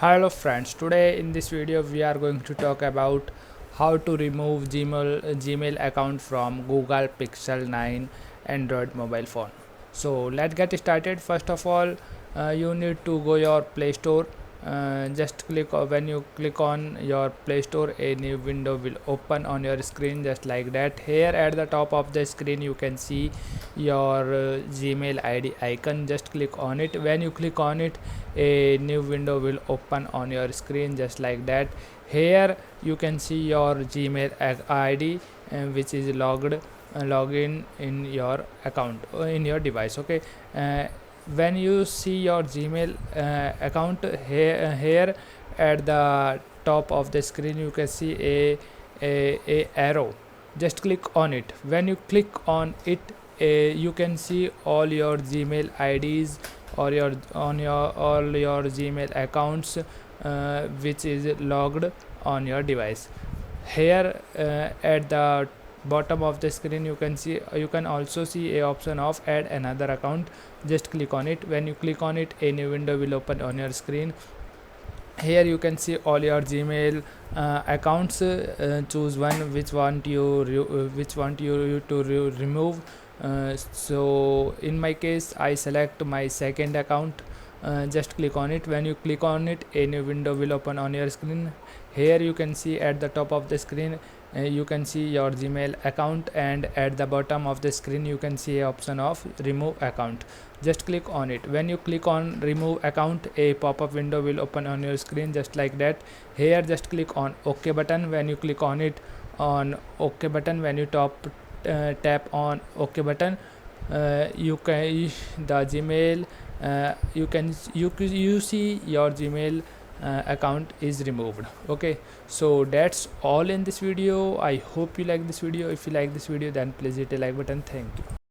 Hello friends, today in this video we are going to talk about how to remove Gmail account from Google Pixel 9 Android mobile phone. So let's get started. First of all, you need to go your Play Store. Just when you click on your Play Store, a new window will open on your screen just like that. Here at the top of the screen you can see your Gmail ID icon. Just click on it. When you click on it, a new window will open on your screen just like that. Here you can see your Gmail ID which is login in your account in your device. Okay, when you see your Gmail account here at the top of the screen you can see a arrow. Just click on it. When you click on it, you can see all your Gmail IDs or all your Gmail accounts which is logged on your device. Here at the bottom of the screen you can also see a option of add another account. Just click on it. When you click on it, a new window will open on your screen. Here you can see all your Gmail accounts. Choose one which want you to remove. So in my case I select my second account. Just click on it. When you click on it, a new window will open on your screen. Here you can see at the top of the screen you can see your Gmail account, and at the bottom of the screen you can see a option of remove account. Just click on it. When you click on remove account, a pop-up window will open on your screen just like that. Here just click on OK button. When you click on it, on OK button, when you tap on OK button, you can the Gmail you see your Gmail account is removed. Okay, so that's all in this video. I hope you like this video. If you like this video, then please hit a like button. Thank you.